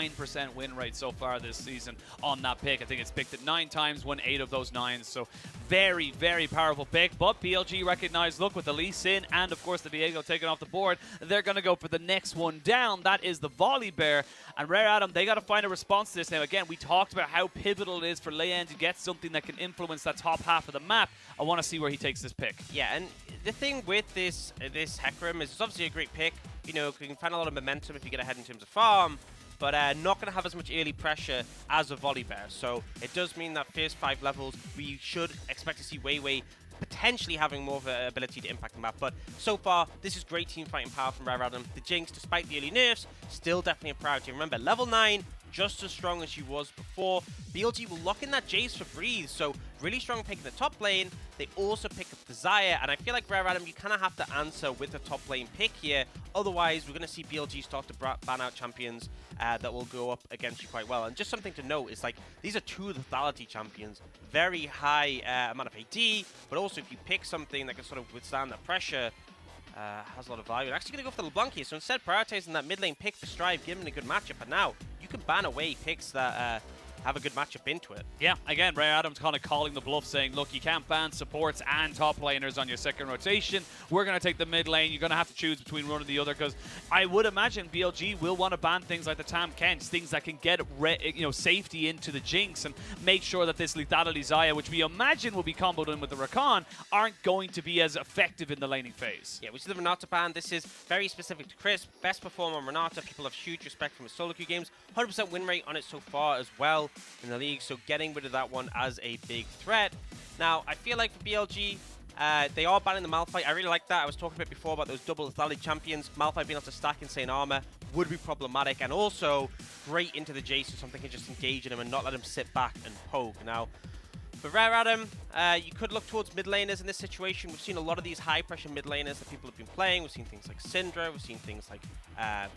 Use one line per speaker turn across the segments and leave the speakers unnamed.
99% win rate so far this season on that pick. I think it's picked it 9 times, won 8 of those 9. So very, very powerful pick. But BLG recognized, look, with the Lee Sin and, of course, the Diego taken off the board, they're going to go for the next one down. That is the VOlibear. And Rare Adam, they got to find a response to this. Now, again, we talked about how pivotal it is for Leyan to get something that can influence that top half of the map. I want to see where he takes this pick.
Yeah, and the thing with this Hecarim is it's obviously a great pick. You know, you can find a lot of momentum if you get ahead in terms of farm, but not going to have as much early pressure as a VOlibear. So it does mean that first 5 levels, we should expect to see WeiWei potentially having more of an ability to impact the map. But so far, this is great team fighting power from Rare Adam. The Jinx, despite the early nerfs, still definitely a priority. Remember, level 9, just as strong as she was before. BLG will lock in that Jayce for breathe, so really strong pick in the top lane. They also pick up the Xayah, and I feel like Rare Adam, you kind of have to answer with the top lane pick here. Otherwise, we're going to see BLG start to ban out champions that will go up against you quite well. And just something to note is, like, these are 2 lethality champions. Very high amount of AD, but also if you pick something that can sort of withstand that pressure, has a lot of value. I'm actually going to go for the LeBlanc here, so instead prioritizing that mid lane pick for Strive, giving a good matchup, and now you can ban away picks that have a good matchup into it.
Yeah, again, Rare Adam's kind of calling the bluff, saying, look, you can't ban supports and top laners on your second rotation. We're going to take the mid lane. You're going to have to choose between one or the other, because I would imagine BLG will want to ban things like the Tam Kench, things that can get safety into the Jinx and make sure that this lethality Xayah, which we imagine will be comboed in with the Rakan, aren't going to be as effective in the laning phase.
Yeah, we see the Renata ban. This is very specific to Crisp. Best performer on Renata. People have huge respect from his solo queue games. 100% win rate on it so far as well in the league, so getting rid of that one as a big threat. Now, I feel like for BLG, they are banning the Malphite. I really like that. I was talking a bit before about those double lethality champions. Malphite being able to stack insane armor would be problematic, and also great into the Jayce, so something can just engage in him and not let him sit back and poke. Now, for Rare Adam, you could look towards mid laners in this situation. We've seen a lot of these high pressure mid laners that people have been playing. We've seen things like Syndra, we've seen things like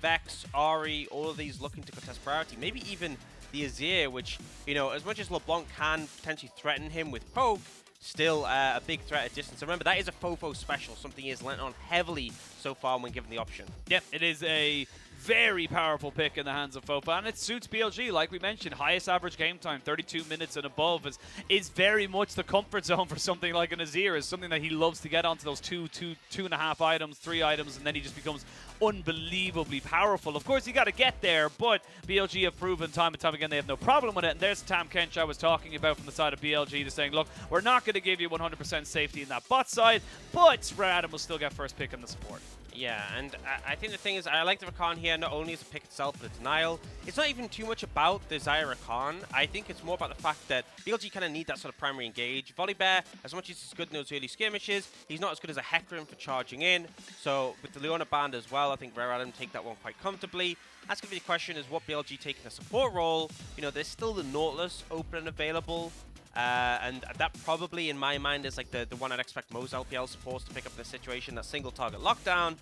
Vex, Ahri, all of these looking to contest priority. Maybe even the Azir, which, you know, as much as LeBlanc can potentially threaten him with poke, still a big threat at distance. Remember, that is a FoFo special, something he has lent on heavily so far when given the option.
Yep, it is a very powerful pick in the hands of FoFo, and it suits BLG, like we mentioned. Highest average game time, 32 minutes and above, is very much the comfort zone for something like an Azir. Is something that he loves to get onto those two and a half items, 3 items, and then he just becomes unbelievably powerful. Of course, you got to get there, but BLG have proven time and time again they have no problem with it. And there's Tam Kench I was talking about from the side of BLG, to saying, look, we're not going to give you 100% safety in that bot side, but Rare Adam will still get first pick in the support.
Yeah, and I think the thing is, I like the Rakan here, not only as a pick itself, but a denial. It's not even too much about the Xayah Rakan. I think it's more about the fact that BLG kind of need that sort of primary engage. VOlibear, as much as he's good in those early skirmishes, he's not as good as a Hecarim for charging in. So with the Leona band as well, I think Rare Adam take that one quite comfortably. That's going to be the question, is what BLG take in a support role? You know, there's still the Nautilus open and available. And that probably, in my mind, is like the one I'd expect most LPL supports to pick up in this situation, that single target lockdown.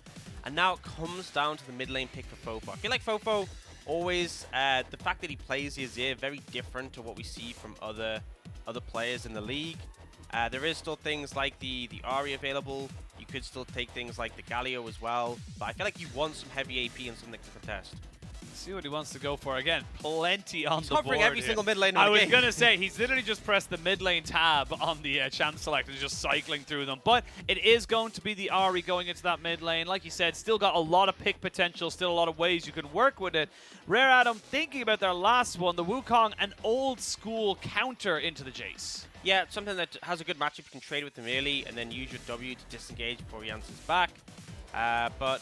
And now it comes down to the mid lane pick for FoFo. I feel like FoFo always, the fact that he plays the Azir, very different to what we see from other players in the league. There is still things like the Ahri available. You could still take things like the Galio as well. But I feel like you want some heavy AP and something that can contest.
See what he wants to go for. Again, plenty on the board.
Covering every single mid lane.
I was going to say, he's literally just pressed the mid lane tab on the champ select and just cycling through them. But it is going to be the Ahri going into that mid lane. Like you said, still got a lot of pick potential, still a lot of ways you can work with it. Rare Adam thinking about their last one, the Wukong, an old school counter into the Jayce.
Yeah, something that has a good matchup. You can trade with him early and then use your W to disengage before he answers back. But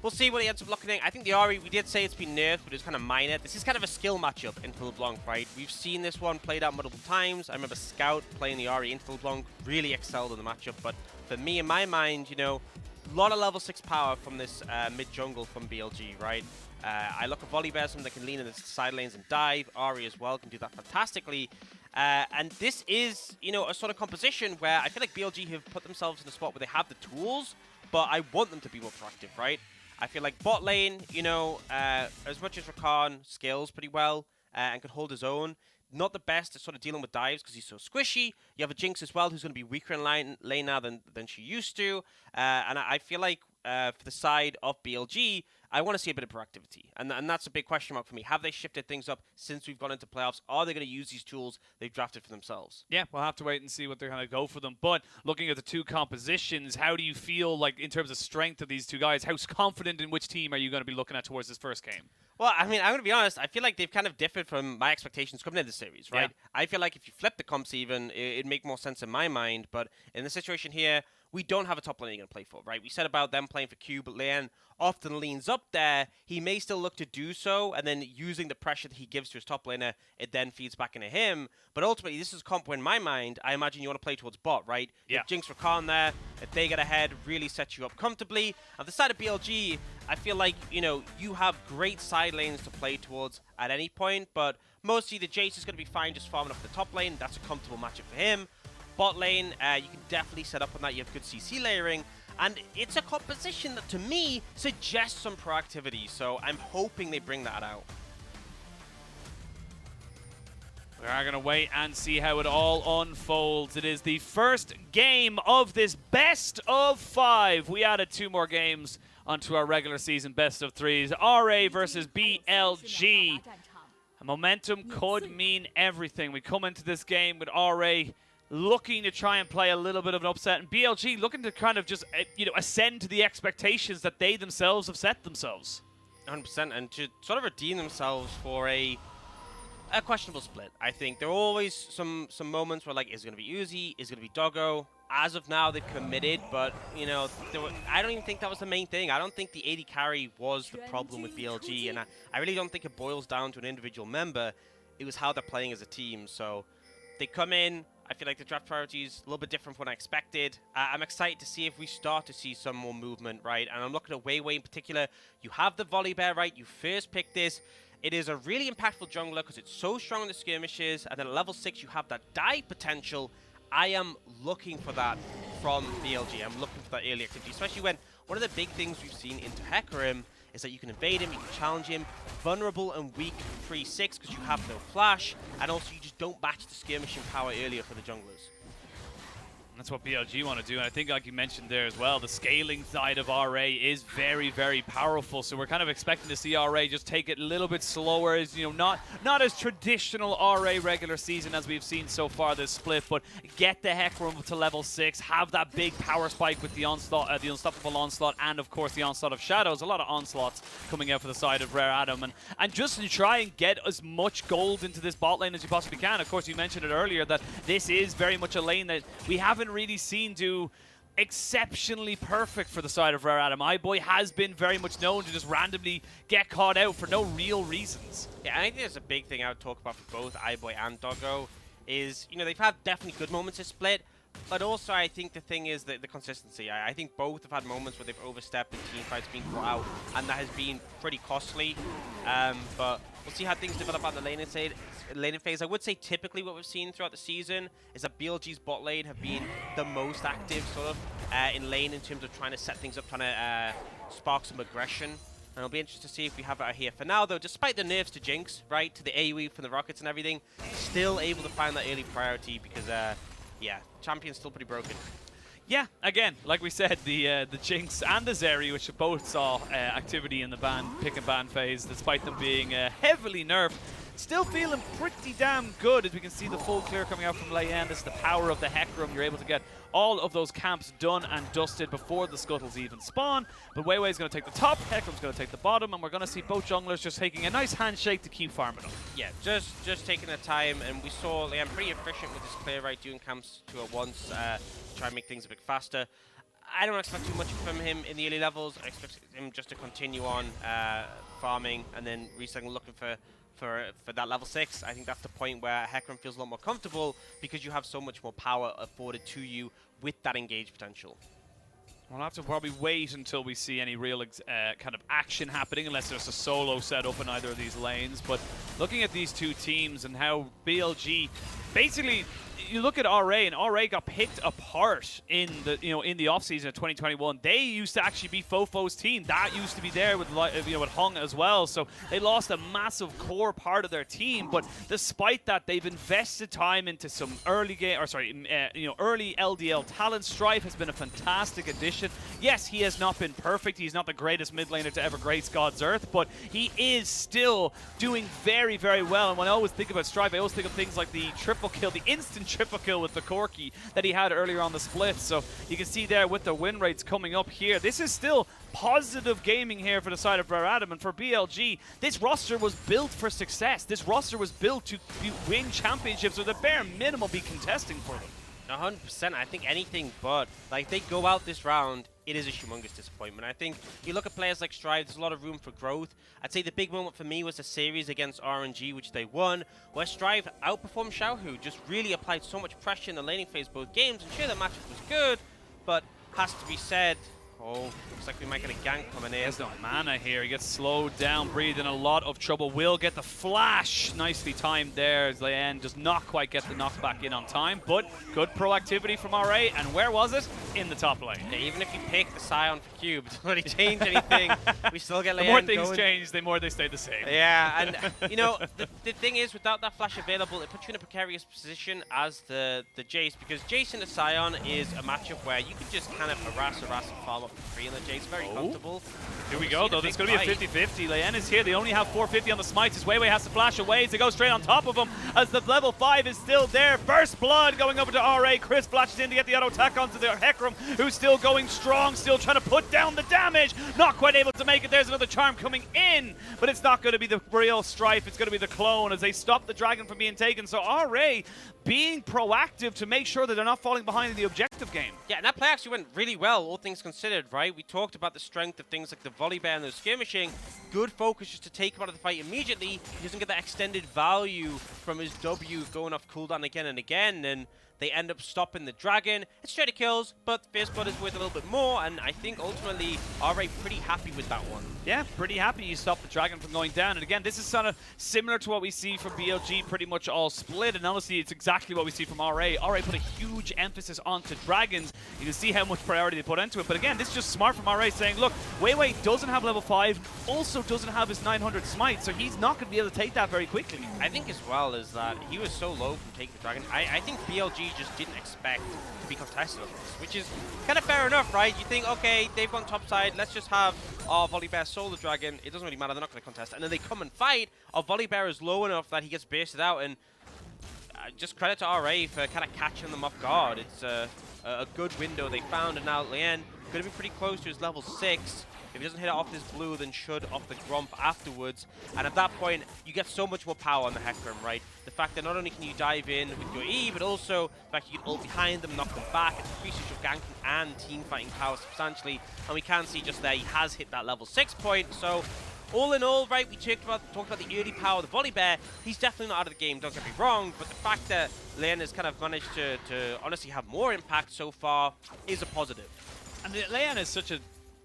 we'll see what he ends up looking at. I think the Ahri, we did say it's been nerfed, but it's kind of minor. This is kind of a skill matchup into LeBlanc, right? We've seen this one played out multiple times. I remember Scout playing the Ahri into LeBlanc, really excelled in the matchup. But for me, in my mind, you know, a lot of level 6 power from this mid-jungle from BLG, right? I look at VOlibear, something that can lean in the side lanes and dive. Ahri as well can do that fantastically. And this is, you know, a sort of composition where I feel like BLG have put themselves in a spot where they have the tools, but I want them to be more proactive, right? I feel like bot lane, you know, as much as Rakan scales pretty well and can hold his own, not the best at sort of dealing with dives because he's so squishy. You have a Jinx as well who's going to be weaker in lane now than she used to. And I feel like for the side of BLG, I want to see a bit of proactivity. And that's a big question mark for me. Have they shifted things up since we've gone into playoffs? Are they going to use these tools they've drafted for themselves?
Yeah, we'll have to wait and see what they're going to go for them. But looking at the two compositions, how do you feel like in terms of strength of these two guys? How confident in which team are you going to be looking at towards this first game?
Well, I mean, I'm going to be honest. I feel like they've kind of differed from my expectations coming into the series, right? Yeah. I feel like if you flip the comps even, it'd make more sense in my mind. But in the situation here, we don't have a top lane you're going to play for, right? We said about them playing for Q, but Leyan often leans up there. He may still look to do so, and then using the pressure that he gives to his top laner, it then feeds back into him. But ultimately, this is a comp where, in my mind, I imagine you want to play towards bot, right?
Yeah.
If Jinx Rakan there, if they get ahead, really sets you up comfortably. On the side of BLG, I feel like, you know, you have great side lanes to play towards at any point, but mostly the Jayce is going to be fine just farming up the top lane. That's a comfortable matchup for him. Bot lane, you can definitely set up on that. You have good CC layering, and it's a composition that, to me, suggests some proactivity, so I'm hoping they bring that out.
We are going to wait and see how it all unfolds. It is the first game of this best of 5. We added 2 more games onto our regular season best of 3s. RA versus BLG. And momentum could mean everything. We come into this game with RA looking to try and play a little bit of an upset, and BLG looking to kind of just, you know, ascend to the expectations that they themselves have set themselves.
100%, and to sort of redeem themselves for a questionable split. I think there are always some moments where, like, is it going to be Uzi? Is it going to be Doggo? As of now, they've committed, but, you know, I don't even think that was the main thing. I don't think the AD carry was the problem with BLG, and I really don't think it boils down to an individual member. It was how they're playing as a team, so they come in. I feel like the draft priority is a little bit different from what I expected. I'm excited to see if we start to see some more movement, right? And I'm looking at WeiWei in particular. You have the VOlibear, right? You first pick this. It is a really impactful jungler because it's so strong in the skirmishes. And then at level 6, you have that dive potential. I am looking for that from BLG. I'm looking for that early activity, especially when one of the big things we've seen into Hecarim is that you can invade him, you can challenge him, vulnerable and weak 3-6 because you have no flash, and also you just don't match the skirmishing power earlier for the junglers.
That's what BLG want to do, and I think, like you mentioned there as well, the scaling side of RA is very, very powerful. So we're kind of expecting to see RA just take it a little bit slower, as you know, not as traditional RA regular season as we've seen so far this split, but get the Hecarim to level 6, have that big power spike with the onslaught, the unstoppable onslaught, and of course the onslaught of shadows. A lot of onslaughts coming out for the side of Rare Adam, and just to try and get as much gold into this bot lane as you possibly can. Of course, you mentioned it earlier that this is very much a lane that we haven't really seen do exceptionally perfect for the side of Rare Adam. iBoy has been very much known to just randomly get caught out for no real reasons.
Yeah, I think there's a big thing I would talk about for both iBoy and Doggo is, you know, they've had definitely good moments to split, but also I think the thing is the consistency. I think both have had moments where they've overstepped and team fights being brought out, and that has been pretty costly. But we'll see how things develop on the laning phase. I would say typically what we've seen throughout the season is that BLG's bot lane have been the most active sort of in lane in terms of trying to set things up, trying to spark some aggression. And it'll be interesting to see if we have it out here. For now, though, despite the nerfs to Jinx, right, to the AoE from the rockets and everything, still able to find that early priority because, yeah, champion's still pretty broken.
Yeah, again, like we said, the Jinx and the Zeri, which both saw activity in the pick and ban phase, despite them being heavily nerfed, still feeling pretty damn good as we can see the full clear coming out from Leyan. This is the power of the Hecarim. You're able to get all of those camps done and dusted before the scuttles even spawn. But WeiWei is going to take the top, Hecarim's going to take the bottom, and we're going to see both junglers just taking a nice handshake to keep farming up.
Yeah, just taking their time, and we saw Leyan pretty efficient with his clear, right, doing camps 2 at once to try and make things a bit faster. I don't expect too much from him in the early levels. I expect him just to continue on farming and then resetting, looking for that level 6. I think that's the point where Hecarim feels a lot more comfortable because you have so much more power afforded to you with that engage potential.
We'll have to probably wait until we see any real kind of action happening, unless there's a solo set up in either of these lanes. But looking at these two teams and how BLG basically, you look at RA, and RA got picked apart in the in the offseason of 2021. They used to actually be FoFo's team. That used to be there with with Hung as well. So they lost a massive core part of their team. But despite that, they've invested time into some early early LDL talent. Strife has been a fantastic addition. Yes, he has not been perfect. He's not the greatest mid laner to ever grace God's earth, but he is still doing very, very well. And when I always think about Strife, I always think of things like the triple kill, the instant triple kill with the Corki that he had earlier on the split. So you can see there with the win rates coming up here, this is still positive gaming here for the side of Adam. And for BLG, this roster was built for success. This roster was built to win championships, or the bare minimum be contesting for them.
100%. I think anything but. Like, they go out this round, it is a humongous disappointment. I think you look at players like Strive, there's a lot of room for growth. I'd say the big moment for me was the series against RNG, which they won, where Strive outperformed Xiaohu, just really applied so much pressure in the laning phase both games. And sure, the matchup was good, but has to be said, oh, looks like we might get a gank coming in.
There's no mana here. He gets slowed down, breathed in a lot of trouble. Will get the flash. Nicely timed there. Leyan does not quite get the knockback in on time, but good proactivity from RA. And where was it? In the top lane.
Yeah, even if you pick the Sion for Cube, it doesn't really change anything. We still get Leyan.
The more things
going.
change, the more they stay the same.
Yeah, and you know, the thing is, without that flash available, it puts you in a precarious position as the Jayce, because Jayce and the Sion is a matchup where you can just kind of harass and farm up for free, and the Jayce very comfortable.
Here we go, though. There's going to be a 50-50. Leyan is here. They only have 450 on the smites. His WeiWei has to flash away to go straight on top of him as the level 5 is still there. First blood going over to RA. Chris flashes in to get the auto attack onto the Hecarim, who's still going strong, still trying to put down the damage. Not quite able to make it. There's another charm coming in, but it's not going to be the real Strife. It's going to be the clone as they stop the dragon from being taken. So RA being proactive to make sure that they're not falling behind in the objective game.
Yeah, and that play actually went really well, all things considered, right? We talked about the strength of things like the VOlibear and the skirmishing. Good focus just to take him out of the fight immediately. He doesn't get that extended value from his W going off cooldown again and again, and they end up stopping the dragon. It's straight to kills, but First Blood is worth a little bit more, and I think ultimately RA pretty happy with that one.
Yeah, pretty happy you stopped the dragon from going down. And again, this is kind of similar to what we see from BLG, pretty much all split. And honestly, it's exactly what we see from RA. RA put a huge emphasis onto dragons. You can see how much priority they put into it. But again, this is just smart from RA saying, look, WeiWei doesn't have level 5, also doesn't have his 900 smite, so he's not going to be able to take that very quickly.
I think as well is that he was so low from taking the dragon. I think BLG just didn't expect to be contested on this, which is kind of fair enough, right? You think, okay, they've gone top side, let's just have our VOlibear solo dragon. It doesn't really matter, they're not going to contest. And then they come and fight. Our VOlibear is low enough that he gets bursted out, and just credit to RA for kind of catching them off guard. It's a good window they found, and now Leyan going to be pretty close to his level 6. If he doesn't hit it off this blue, then should off the Gromp afterwards. And at that point, you get so much more power on the Hecarim, right? The fact that not only can you dive in with your E, but also the fact you can ult behind them, knock them back. It increases your ganking and team fighting power substantially. And we can see just there, he has hit that level 6 point. So all in all, right, we talked about the early power of the VOlibear. He's definitely not out of the game, don't get me wrong. But the fact that Leyan has kind of managed to honestly have more impact so far is a positive.
And Leyan is such an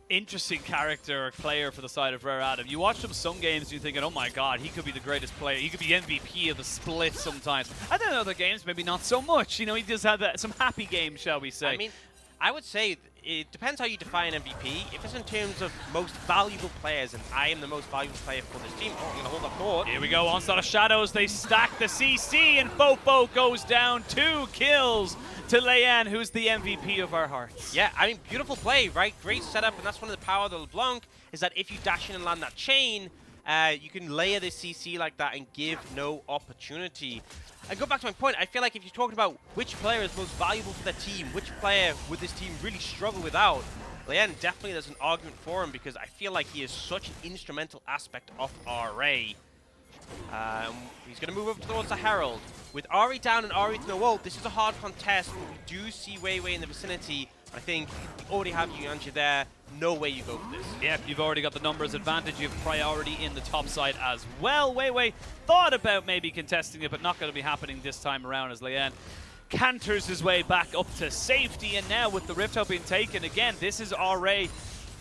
interesting character or player for the side of Rare Adam. You watch him some games and you're thinking, oh my god, he could be the greatest player. He could be MVP of the split sometimes. And then in other games, maybe not so much. You know, he does have some happy games, shall we say.
I mean, I would say it depends how you define MVP. If it's in terms of most valuable players, and I am the most valuable player for this team, I'm going to hold that thought.
Here we go, Onslaught of Shadows. They stack the CC, and FoFo goes down. 2 kills to Leyan, who's the MVP of our hearts.
Yeah, I mean, beautiful play, right? Great setup, and that's one of the power of the LeBlanc, is that if you dash in and land that chain, you can layer the CC like that and give no opportunity. And go back to my point, I feel like if you're talking about which player is most valuable for their team, which player would this team really struggle without, Leyan definitely there's an argument for him, because I feel like he is such an instrumental aspect of RA. He's going to move over towards the Herald. With Ahri down and Ahri with no ult, this is a hard contest, but we do see WeiWei in the vicinity. I think you already have Yuyanjia there. No way you go for this.
Yep, you've already got the numbers advantage. You have priority in the top side as well. WeiWei thought about maybe contesting it, but not going to be happening this time around as Leyan canters his way back up to safety. And now with the Rift Out being taken, again, this is RA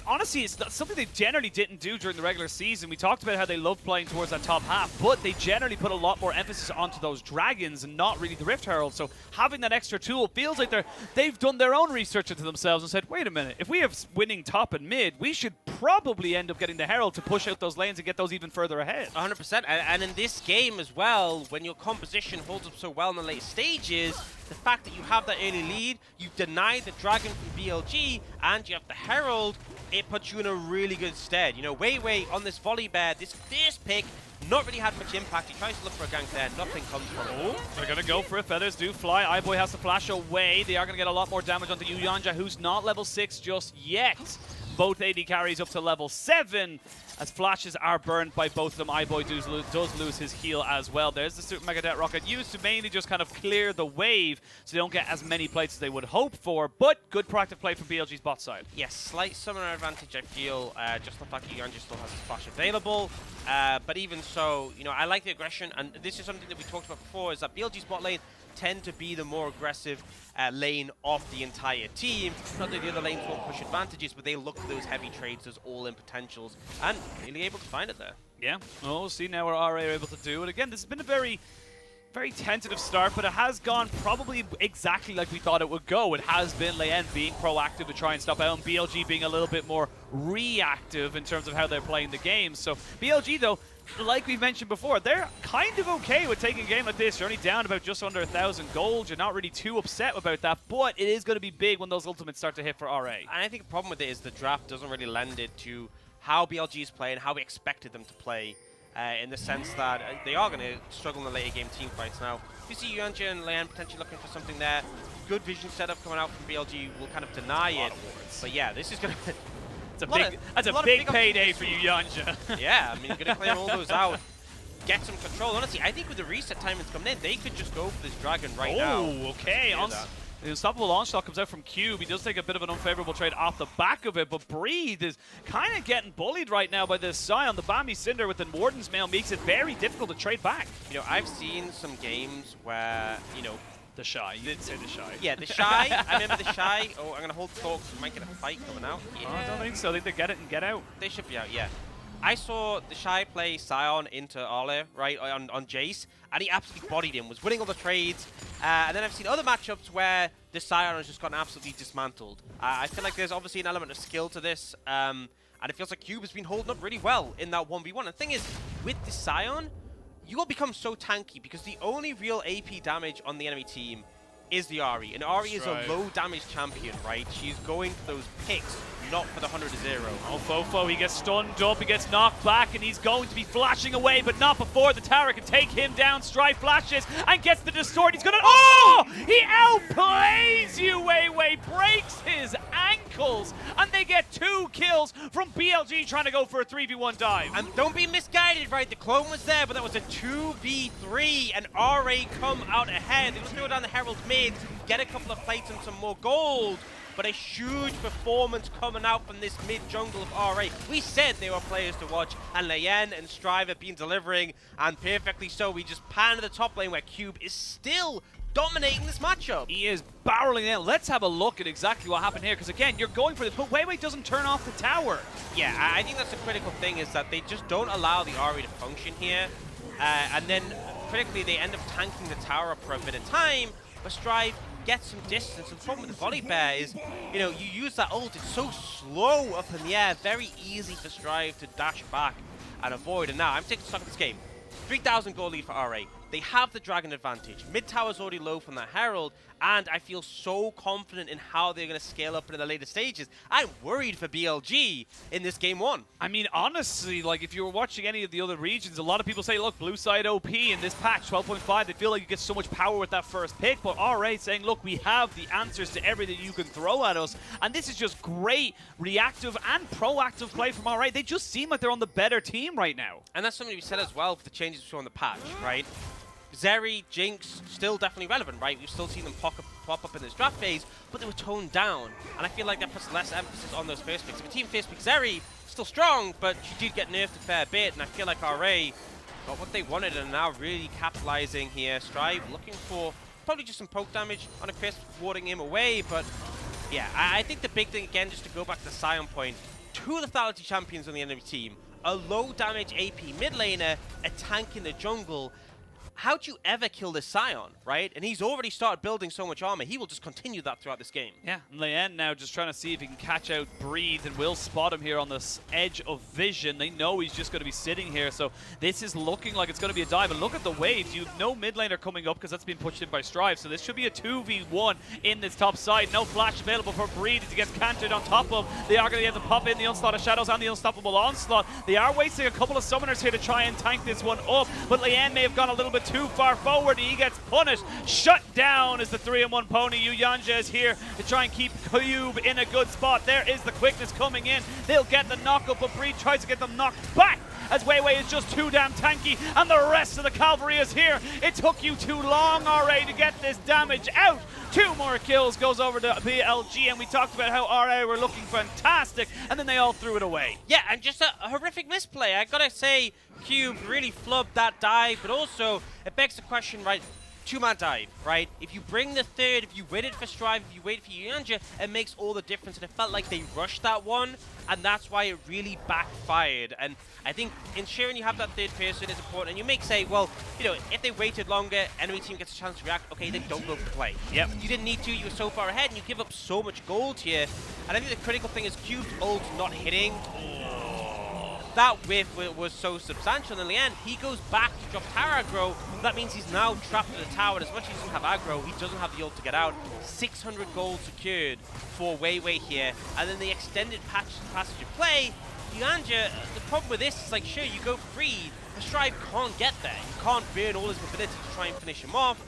honestly, it's something they generally didn't do during the regular season. We talked about how they love playing towards that top half, but they generally put a lot more emphasis onto those dragons and not really the Rift Herald. So having that extra tool feels like they've done their own research into themselves and said, wait a minute, if we have winning top and mid, we should probably end up getting the Herald to push out those lanes and get those even further ahead.
100%. And in this game as well, when your composition holds up so well in the late stages, the fact that you have that early lead, you deny the dragon from BLG, and you have the Herald, it puts you in a really good stead. You know, WeiWei on this VOlibear, this first pick, not really had much impact. He tries to look for a gank there, nothing comes from it.
They're going to go for it. Feathers do fly. iBoy has to flash away. They are going to get a lot more damage onto Yuyanjia, who's not level 6 just yet. Both AD carries up to level 7 as flashes are burned by both of them. iBoy does lose his heal as well. There's the Super Mega Det Rocket used to mainly just kind of clear the wave so they don't get as many plates as they would hope for, but good proactive play from BLG's bot side.
Yes, slight summoner advantage, I feel, just the fact that Yuyanjia still has his flash available. But even so, you know, I like the aggression, and this is something that we talked about before, is that BLG's bot lane tend to be the more aggressive lane of the entire team. Not that the other lanes won't push advantages, but they look for those heavy trades, those all-in potentials, and really able to find it there.
Yeah, well, we'll see now what RA are able to do. And again, this has been a very tentative start, but it has gone probably exactly like we thought it would go. It has been Leyan being proactive to try and stop out, and BLG being a little bit more reactive in terms of how they're playing the game. So BLG, though, like we've mentioned before, they're kind of okay with taking a game like this. You're only down about just under 1,000 gold. You're not really too upset about that, but it is going to be big when those ultimates start to hit for RA.
And I think the problem with it is the draft doesn't really lend it to how BLG is playing, how we expected them to play, in the sense that they are going to struggle in the later game team fights. Now, you see Yuyanjia and Leyan potentially looking for something there. Good vision setup coming out from BLG will kind of deny it. But yeah, this is going to...
That's a big payday for Yuyanjia.
Yeah, I mean, you're going to claim all those out, get some control. Honestly, I think with the reset timings coming in, they could just go for this dragon right now.
Oh, okay. The unstoppable launch shot comes out from Cube. He does take a bit of an unfavorable trade off the back of it, but Breathe is kind of getting bullied right now by this Sion. The Bambi Cinder with the Warden's Mail makes it very difficult to trade back.
You know, I've seen some games where, you know,
the Shy. You did say the Shy.
Yeah, the Shy. I remember the Shy. Oh, I'm going to hold the thought because we might get a fight coming out. Yeah.
Oh, I don't think so. I think they get it and get out.
They should be out, yeah. I saw the Shy play Sion into Ahri, right, on Jayce, and he absolutely bodied him, was winning all the trades. And then I've seen other matchups where the Sion has just gotten absolutely dismantled. I feel like there's obviously an element of skill to this, and it feels like Cube has been holding up really well in that 1v1. And the thing is, with the Sion, you will become so tanky because the only real AP damage on the enemy team is the Ahri. And Ahri is a low damage champion, right? She's going for those picks, not for the 100-0.
Oh, FoFo, he gets stunned up, he gets knocked back, and he's going to be flashing away, but not before the tower can take him down. Strife flashes and gets the distort. He's gonna, oh! He outplays you, WeiWei, breaks his ankles, and they get 2 kills from BLG trying to go for a 3v1 dive.
And don't be misguided, right? The clone was there, but that was a 2v3, and RA come out ahead. They just go down the Herald's mid, get a couple of plates and some more gold. But a huge performance coming out from this mid-jungle of RA. We said they were players to watch, and Leyan and Strive have been delivering, and perfectly so. We just pan to the top lane where Cube is still dominating this matchup.
He is barreling in. Let's have a look at exactly what happened here, because again, you're going for this, but WeiWei doesn't turn off the tower.
Yeah, I think that's a critical thing, is that they just don't allow the Ahri to function here, and then critically they end up tanking the tower up for a bit of time, but Strive gets some distance. And the problem with the VOlibear is, you know, you use that ult, it's so slow up in the air, very easy for Strive to dash back and avoid. And now I'm taking stock of this game. 3,000 goal lead for RA. They have the dragon advantage. Mid tower's already low from that Herald, and I feel so confident in how they're going to scale up in the later stages. I'm worried for BLG in this game 1.
I mean, honestly, like, if you were watching any of the other regions, a lot of people say, look, blue side OP in this patch, 12.5, they feel like you get so much power with that first pick, but RA saying, look, we have the answers to everything you can throw at us, and this is just great reactive and proactive play from RA. They just seem like they're on the better team right now.
And that's something we said as well for the changes we saw in the patch, right? Zeri, Jinx, still definitely relevant, right? We've still seen them pop up in this draft phase, but they were toned down. And I feel like that puts less emphasis on those first picks. If a team first pick Zeri, still strong, but she did get nerfed a fair bit, and I feel like RA got what they wanted and are now really capitalizing here. Strive looking for probably just some poke damage on a Crisp, warding him away, but yeah, I think the big thing, again, just to go back to the Sion point, two lethality champions on the enemy team, a low damage AP mid laner, a tank in the jungle. How do you ever kill this Sion, right? And he's already started building so much armor. He will just continue that throughout this game.
Yeah, Leyan now just trying to see if he can catch out Breathe, and will spot him here on this edge of vision. They know he's just going to be sitting here, so this is looking like it's going to be a dive. And look at the waves. You have no mid laner coming up because that's been pushed in by Strive, so this should be a 2v1 in this top side. No flash available for Breathe as he gets cantered on top of. They are going to be able to pop in the Onslaught of Shadows and the Unstoppable Onslaught. They are wasting a couple of summoners here to try and tank this one up, but Leyan may have gone a little bit too far forward. He gets punished. Shut down as the 3-in-1 pony. Yuyanjia is here to try and keep Cube in a good spot. There is the quickness coming in. They'll get the knockup, but Breed tries to get them knocked back as WeiWei is just too damn tanky, and the rest of the cavalry is here. It took you too long, RA, to get this damage out. 2 more kills goes over to BLG, and we talked about how RA were looking fantastic, and then they all threw it away.
Yeah, and just a horrific misplay. I gotta say, Cube really flubbed that dive, but also it begs the question, right? 2-man dive, right? If you bring the third, if you waited for Strive, if you waited for Yuyanjia, it makes all the difference. And it felt like they rushed that one, and that's why it really backfired. And I think ensuring you have that third person is important. And you may say, well, you know, if they waited longer, enemy team gets a chance to react, okay, then don't go for play.
Yep.
You didn't need to, you were so far ahead, and you give up so much gold here. And I think the critical thing is Cube's ult not hitting. That whiff was so substantial. And in the end, he goes back to drop tower aggro. That means he's now trapped in the tower. And as much as he doesn't have aggro, he doesn't have the ult to get out. 600 gold secured for WeiWei here. And then the extended passage of play. Yuyanjia, the problem with this is, like, sure, you go free, but Strive can't get there. You can't burn all his mobility to try and finish him off.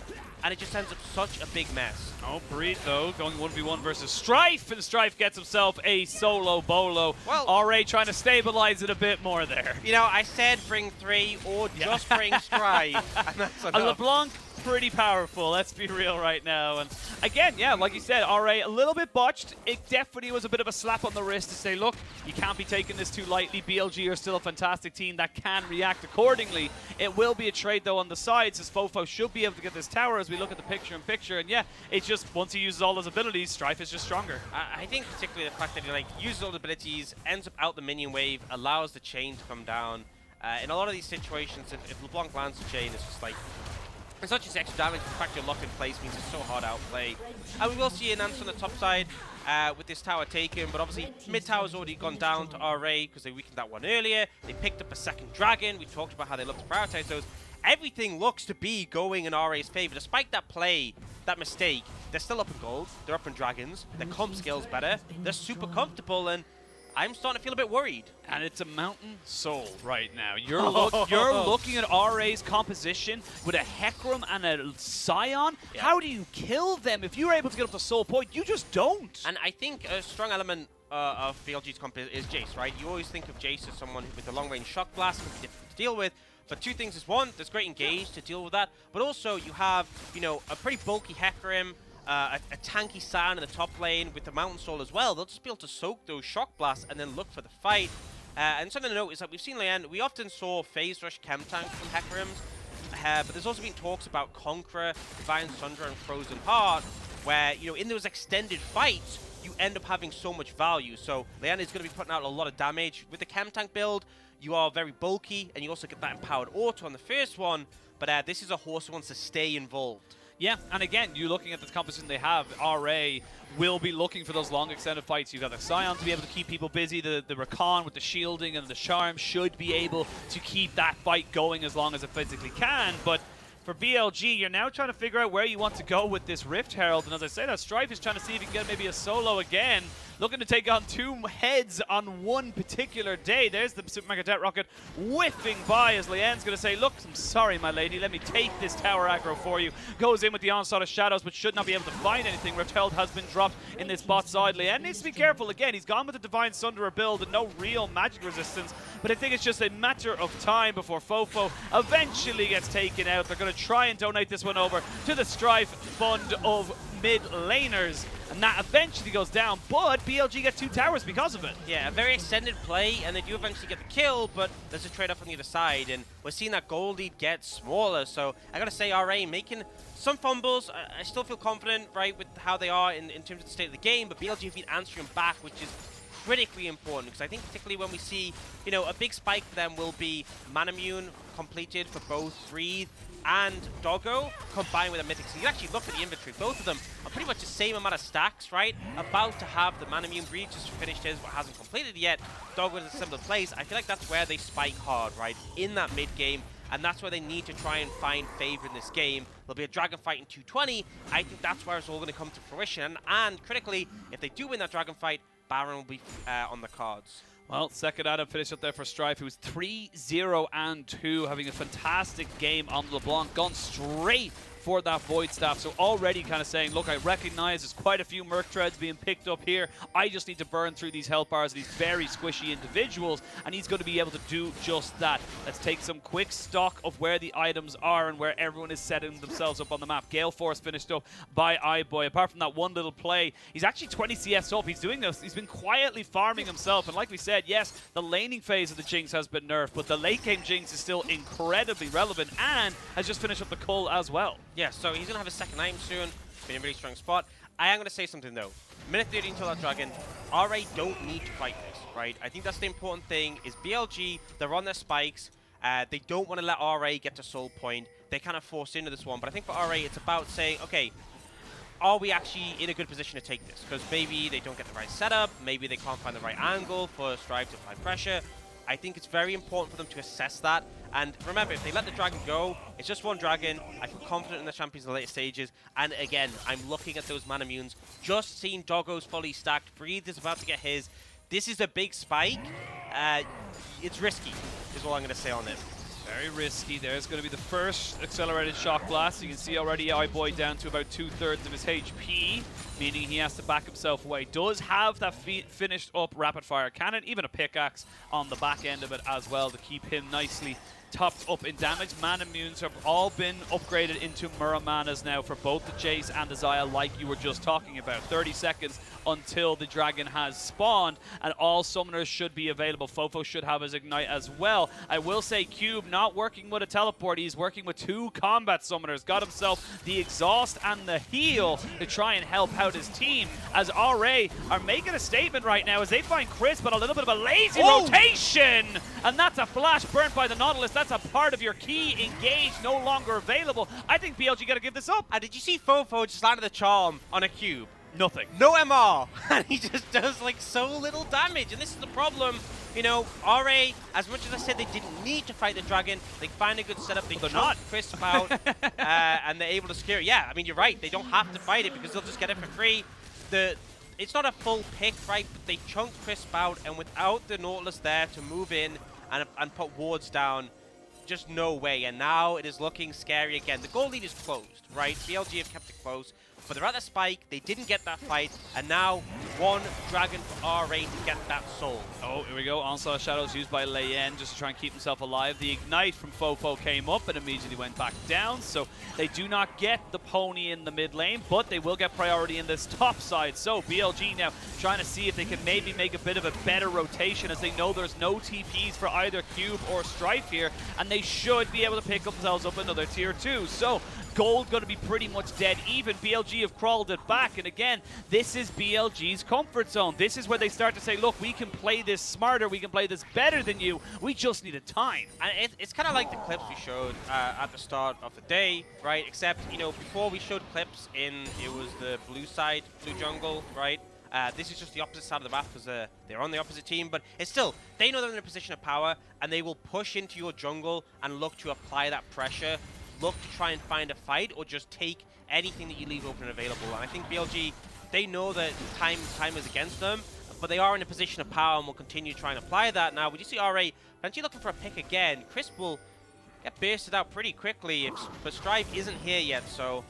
And it just ends up such a big mess.
Oh, Breed, though, going 1v1 versus Strife, and Strife gets himself a solo bolo.
Well,
RA trying to stabilize it a bit more there.
You know, I said bring 3 or just bring Strife, and that's enough.
LeBlanc, pretty powerful, let's be real right now. And again, yeah, like you said, RA a little bit botched. It definitely was a bit of a slap on the wrist to say, look, you can't be taking this too lightly. BLG are still a fantastic team that can react accordingly. It will be a trade, though, on the sides, as FoFo should be able to get this tower as we look at the picture-in-picture. And yeah, it's just, once he uses all his abilities, Strife is just stronger.
I think particularly the fact that he, like, uses all the abilities, ends up out the minion wave, allows the chain to come down. In a lot of these situations, if LeBlanc lands the chain, it's just like, it's not just extra damage, the fact you're locked in place means it's so hard to outplay. And we will see an answer on the top side with this tower taken, but obviously mid tower's already gone down to RA because they weakened that one earlier. They picked up a second dragon. We talked about how they love to prioritize those. Everything looks to be going in RA's favor. Despite that play, that mistake, they're still up in gold, they're up in dragons, their comp skill's better, they're super comfortable, and I'm starting to feel a bit worried.
And it's a mountain soul right now. You're looking at RA's composition with a Hecarim and a Sion. Yeah. How do you kill them? If you were able to get up to soul point, you just don't.
And I think a strong element of BLG's comp is Jayce, right? You always think of Jayce as someone with a long-range shock blast, can be difficult to deal with. But two things is, one, there's great engage to deal with that, but also you have, you know, a pretty bulky Hecarim, a tanky Sion in the top lane with the Mountain Soul as well. They'll just be able to soak those shock blasts and then look for the fight. And something to note is that we've seen Leyan, we often saw phase rush chem tank from Hecarims, but there's also been talks about Conqueror, Divine Sundra, and Frozen Heart, where, you know, in those extended fights, you end up having so much value. So Leyan is going to be putting out a lot of damage. With the chem tank build, you are very bulky, and you also get that empowered auto on the first one, but this is a horse who wants to stay involved.
Yeah, and again, you're looking at the composition they have. RA will be looking for those long extended fights. You've got the Sion to be able to keep people busy. The Rakan with the shielding and the charm should be able to keep that fight going as long as it physically can. But for BLG, you're now trying to figure out where you want to go with this Rift Herald. And as I say, that Strife is trying to see if he can get maybe a solo again. Looking to take on 2 heads on one particular day. There's the Super Mega Death Rocket whiffing by as Leyan's going to say, look, I'm sorry, my lady. Let me take this tower aggro for you. Goes in with the Onslaught of Shadows, but should not be able to find anything. Rift Herald has been dropped in this bot side. Leyan needs to be careful. Again, he's gone with the Divine Sunderer build and no real magic resistance. But I think it's just a matter of time before FoFo eventually gets taken out. They're going to try and donate this one over to the Strife Fund of mid laners. And that eventually goes down, but BLG get 2 towers because of it.
Yeah, a very extended play, and they do eventually get the kill, but there's a trade-off on the other side, and we're seeing that gold lead get smaller. So I gotta say, RA making some fumbles. I still feel confident, right, with how they are in terms of the state of the game, but BLG have been answering back, which is critically important, because I think particularly when we see, you know, a big spike for them will be Manamune completed for both Breathe and Doggo, combined with a Mythic. So you can actually look at the inventory. Both of them are pretty much the same amount of stacks, right? About to have the Manamune Breathe just finished his, but hasn't completed yet. Doggo is a similar place. I feel like that's where they spike hard, right? In that mid game. And that's where they need to try and find favor in this game. There'll be a dragon fight in 220. I think that's where it's all going to come to fruition. And critically, if they do win that dragon fight, Baron will be on the cards.
Well, second Adam finished up there for Strife, who was 3-0-2, having a fantastic game on LeBlanc, gone straight for that Void Staff. So already kind of saying, look, I recognize there's quite a few Merc Treads being picked up here. I just need to burn through these health bars, these very squishy individuals, and he's going to be able to do just that. Let's take some quick stock of where the items are and where everyone is setting themselves up on the map. Gale Force finished up by iBoy. Apart from that one little play, he's actually 20 CS up. He's doing this. He's been quietly farming himself, and like we said, yes, the laning phase of the Jinx has been nerfed, but the late game Jinx is still incredibly relevant and has just finished up the cull as well.
Yeah, so he's going to have a second item soon. Been in a really strong spot. I am going to say something, though. Minute 30 until that dragon. RA don't need to fight this, right? I think that's the important thing, is BLG, they're on their spikes. They don't want to let RA get to soul point. They kind of forced into this one. But I think for RA, it's about saying, okay, are we actually in a good position to take this? Because maybe they don't get the right setup. Maybe they can't find the right angle for Strife to apply pressure. I think it's very important for them to assess that. And remember, if they let the dragon go, it's just one dragon. I feel confident in the champions in the later stages. And again, I'm looking at those Manamunes. Just seeing Doggo's fully stacked. Breathe is about to get his. This is a big spike. It's risky, is all I'm going to say on this.
Very risky. There's going to be the first accelerated shock blast. You can see already iBoy down to about 2/3 of his HP, meaning he has to back himself away. Does have that finished up rapid fire cannon, even a pickaxe on the back end of it as well to keep him nicely topped up in damage. Manamunes have all been upgraded into Muramanas now for both the Jayce and the Xayah, like you were just talking about. 30 seconds until the dragon has spawned, and all summoners should be available. FoFo should have his ignite as well. I will say Cube not working with a teleport, he's working with 2 combat summoners. Got himself the exhaust and the heal to try and help out his team, as RA are making a statement right now as they find Chris, but a little bit of a lazy rotation, and that's a flash burnt by the Nautilus. That's a part of your key engage no longer available. I think BLG got to give this up.
And did you see FoFo just landed the charm on a cube?
Nothing.
No MR. And he just does like so little damage. And this is the problem. You know, RA, as much as I said they didn't need to fight the dragon, they find a good setup. They chunk Crisp out and they're able to scare it. Yeah, I mean, you're right. They don't have to fight it because they'll just get it for free. It's not a full pick, right? But they chunk Crisp out, and without the Nautilus there to move in and put wards down, just no way. And now it is looking scary again. The goal lead is closed, right? BLG have kept it close, but they're at the spike. They didn't get that fight, and now one dragon for RA to get that soul.
Oh, here we go. Onslaught Shadows used by Leyan just to try and keep himself alive. The ignite from FoFo came up and immediately went back down, so they do not get the pony in the mid lane, but they will get priority in this top side. So BLG now trying to see if they can maybe make a bit of a better rotation, as they know there's no TPs for either Cube or Strife here, and they should be able to pick themselves up another tier 2. So gold going to be pretty much dead even. BLG have crawled it back, and again, this is BLG's comfort zone. This is where they start to say, look, we can play this smarter, we can play this better than you, we just need a time.
And it's kind of like the clips we showed at the start of the day, right? Except, you know, before we showed clips it was the blue side, blue jungle, right? This is just the opposite side of the map, because they're on the opposite team, but it's still, they know they're in a position of power, and they will push into your jungle and look to apply that pressure, look to try and find a fight, or just take anything that you leave open and available. And I think BLG, they know that time is against them, but they are in a position of power and will continue to try and apply that. Now, we do see RA potentially looking for a pick again. Crisp will get bursted out pretty quickly, but Strife isn't here yet, so...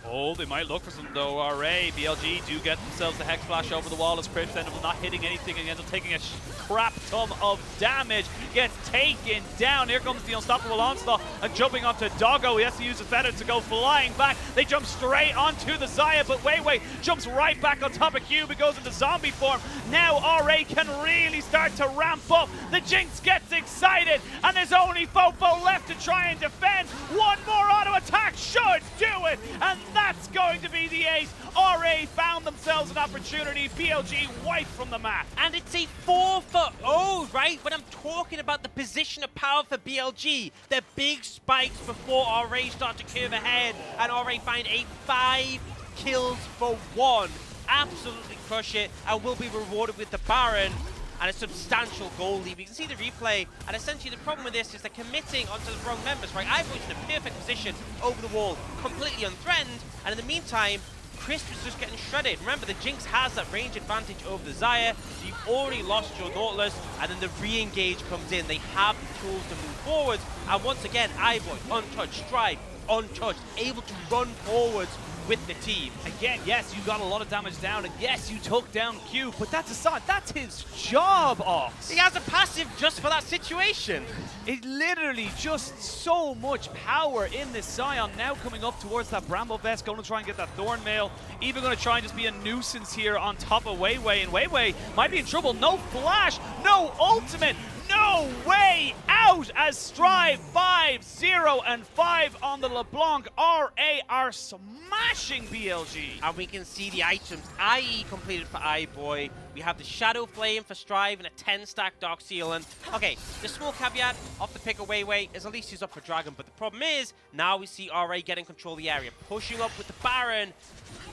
Oh, they might look for some though. RA, BLG do get themselves the Hex Flash over the wall as Crisp ended up not hitting anything and ends up taking a crap ton of damage. Gets taken down. Here comes the unstoppable onslaught and jumping onto Doggo. He has to use his feather to go flying back. They jump straight onto the Xayah, but WeiWei jumps right back on top of Cube. It goes into zombie form. Now RA can really start to ramp up. The Jinx gets excited, and there's only FoFo left to try and defend. One more auto attack should do it, and that's going to be the ace. RA RA found themselves an opportunity. BLG wiped from the map.
And it's a 4 for O, right? But I'm talking about the position of power for BLG. The big spikes before RA start to curve ahead. And RA find a 5 kills for 1. Absolutely crush it. And will be rewarded with the Baron. And a substantial goal lead. You can see the replay, and essentially the problem with this is they're committing onto the wrong members, right? iBoy's in a perfect position over the wall, completely unthreatened, and in the meantime, Crisp is just getting shredded. Remember, the Jinx has that range advantage over the Xayah, so you've already lost your Nautilus, and then the re-engage comes in. They have the tools to move forwards, and once again, iBoy, untouched, Strive, untouched, able to run forwards with the team.
Again, yes, you got a lot of damage down, and yes, you took down Q, but that's aside, that's his job, Aux.
He has a passive just for that situation.
It's literally just so much power in this Sion. Now coming up towards that Bramble Vest, going to try and get that Thorn Mail. Even going to try and just be a nuisance here on top of WeiWei, and WeiWei might be in trouble. No flash, no ultimate, no way out as Strive 5-0 and 5 on the LeBlanc. RA are smashing BLG.
And we can see the items, IE completed for iBoy. We have the Shadow Flame for Strive and a 10-stack Dark Seal. And okay, the small caveat off the pick of WeiWei is at least he's up for Dragon. But the problem is, now we see RA getting control of the area, pushing up with the Baron.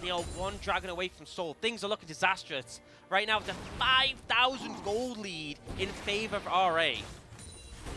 You know, 1 Dragon away from Soul. Things are looking disastrous. Right now, it's a 5,000 gold lead in favor of RA.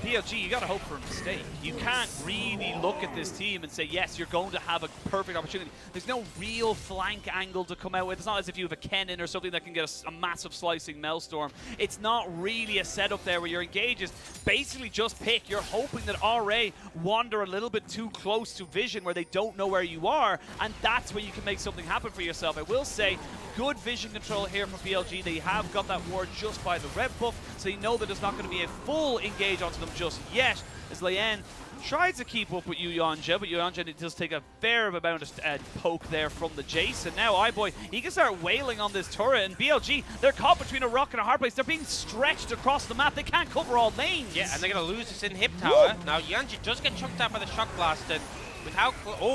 BLG, you got to hope for a mistake. You can't really look at this team and say, yes, you're going to have a perfect opportunity. There's no real flank angle to come out with. It's not as if you have a Kennen or something that can get a massive slicing Maelstrom. It's not really a setup there where your engages basically just pick. You're hoping that RA wander a little bit too close to vision where they don't know where you are, and that's where you can make something happen for yourself. I will say, good vision control here from BLG. They have got that ward just by the red buff, so you know that there's not going to be a full engage onto them just yet, as Leyan tries to keep up with Yuyanjia, but Yuyanjia does take a fair amount of poke there from the Jayce, and now iBoy, he can start wailing on this turret, and BLG, they're caught between a rock and a hard place. They're being stretched across the map. They can't cover all lanes.
Yeah, and they're going to lose this in Hip Tower. Woo! Now, Yuyanjia does get chunked out by the Shock Blast, and with how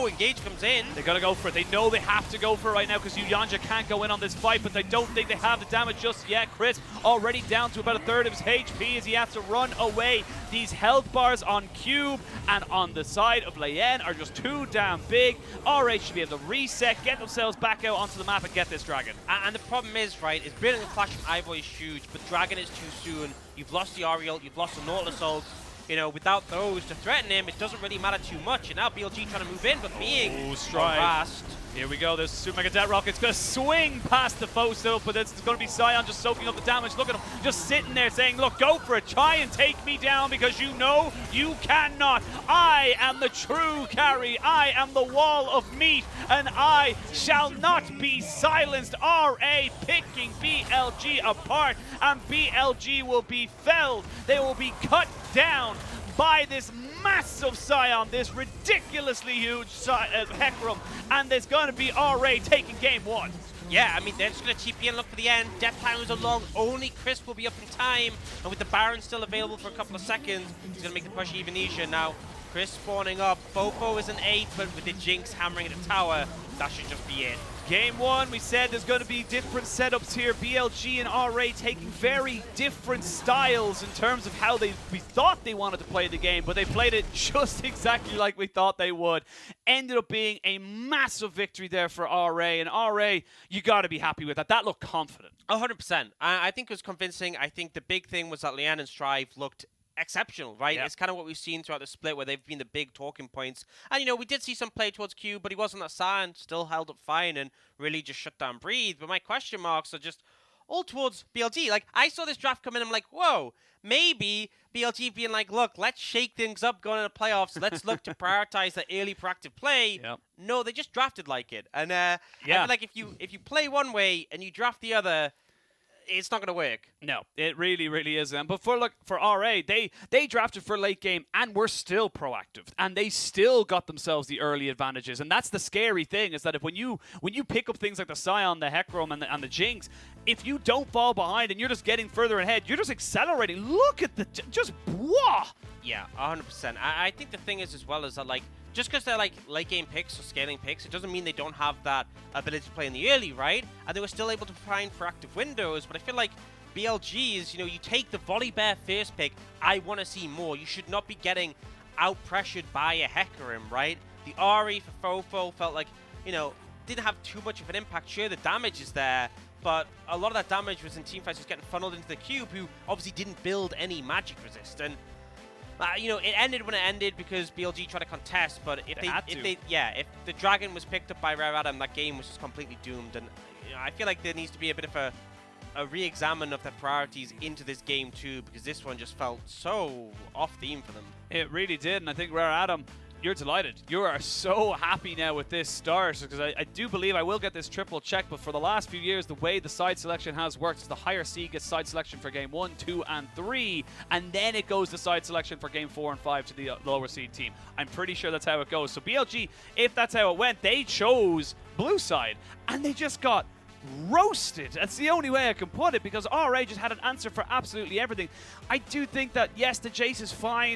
Engage comes in.
They gotta go for it. They know they have to go for it right now because Yuyanjia can't go in on this fight, but they don't think they have the damage just yet. Crisp already down to about a third of his HP as he has to run away. These health bars on Cube and on the side of Leyan are just too damn big. RH should be able to reset, get themselves back out onto the map and get this Dragon.
And the problem is, right, is building a flash from iBoy is huge, but Dragon is too soon. You've lost the Ariel, you've lost the Nautilus ult. You know, without those to threaten him, it doesn't really matter too much. And now BLG trying to move in, but being harassed.
Here we go. There's Super Mega Death Rocket's going to swing past the foe still, but it's going to be Sion just soaking up the damage. Look at him just sitting there saying, look, go for it. Try and take me down because you know you cannot. I am the true carry. I am the wall of meat, and I shall not be silenced. RA picking BLG apart, and BLG will be felled. They will be cut down by this massive Sion, this ridiculously huge Hecarim, and there's going to be RA taking game 1.
Yeah, I mean, they're just going to TP and look for the end. Death timers are long. Only Crisp will be up in time. And with the Baron still available for a couple of seconds, he's going to make the push even easier. Now, Crisp spawning up. FoFo is an 8, but with the Jinx hammering at the tower, that should just be it.
Game 1, we said there's going to be different setups here. BLG and RA taking very different styles in terms of how we thought they wanted to play the game, but they played it just exactly like we thought they would. Ended up being a massive victory there for RA, and RA, you got to be happy with that. That looked confident.
100%. I think it was convincing. I think the big thing was that Leyan and Strive looked exceptional, right?
Yep.
It's kind of what we've seen throughout the split where they've been the big talking points. And, you know, we did see some play towards Q, but he wasn't that silent, still held up fine and really just shut down Breathe. But my question marks are just all towards BLG. Like, I saw this draft come in, I'm like, whoa, maybe BLG being like, look, let's shake things up going into playoffs. Let's look to prioritize the early proactive play.
Yep.
No, they just drafted like it. And I feel like if you play one way and you draft the other, it's not going to work.
No, it really, really isn't. But for RA, they drafted for late game and were still proactive, and they still got themselves the early advantages. And that's the scary thing, is that if when you pick up things like the Sion, the Hecarim, and the Jinx, if you don't fall behind and you're just getting further ahead, you're just accelerating. Look at the just
Yeah, 100%. I think the thing is as well is that, like, just because they're like late game picks or scaling picks, it doesn't mean they don't have that ability to play in the early, right? And they were still able to find for active windows. But I feel like BLG is, you know, you take the VOlibear first pick, I want to see more. You should not be getting out-pressured by a Hecarim, right? The Ahri for FoFo felt like, you know, didn't have too much of an impact. Sure, the damage is there, but a lot of that damage was in teamfights was getting funneled into the cube, who obviously didn't build any magic resist. And you know, it ended when it ended because BLG tried to contest, but if the dragon was picked up by Rare Adam, that game was just completely doomed. And you know, I feel like there needs to be a bit of a re-examine of their priorities into this game too, because this one just felt so off theme for them.
It really did, and I think Rare Adam, you're delighted. You are so happy now with this start, because I do believe I will get this triple check, but for the last few years, the way the side selection has worked is the higher seed gets side selection for game 1, 2, and 3, and then it goes to side selection for game 4 and 5 to the lower seed team. I'm pretty sure that's how it goes. So BLG, if that's how it went, they chose blue side, and they just got roasted. That's the only way I can put it, because RA just had an answer for absolutely everything. I do think that, yes, the Jayce is fine.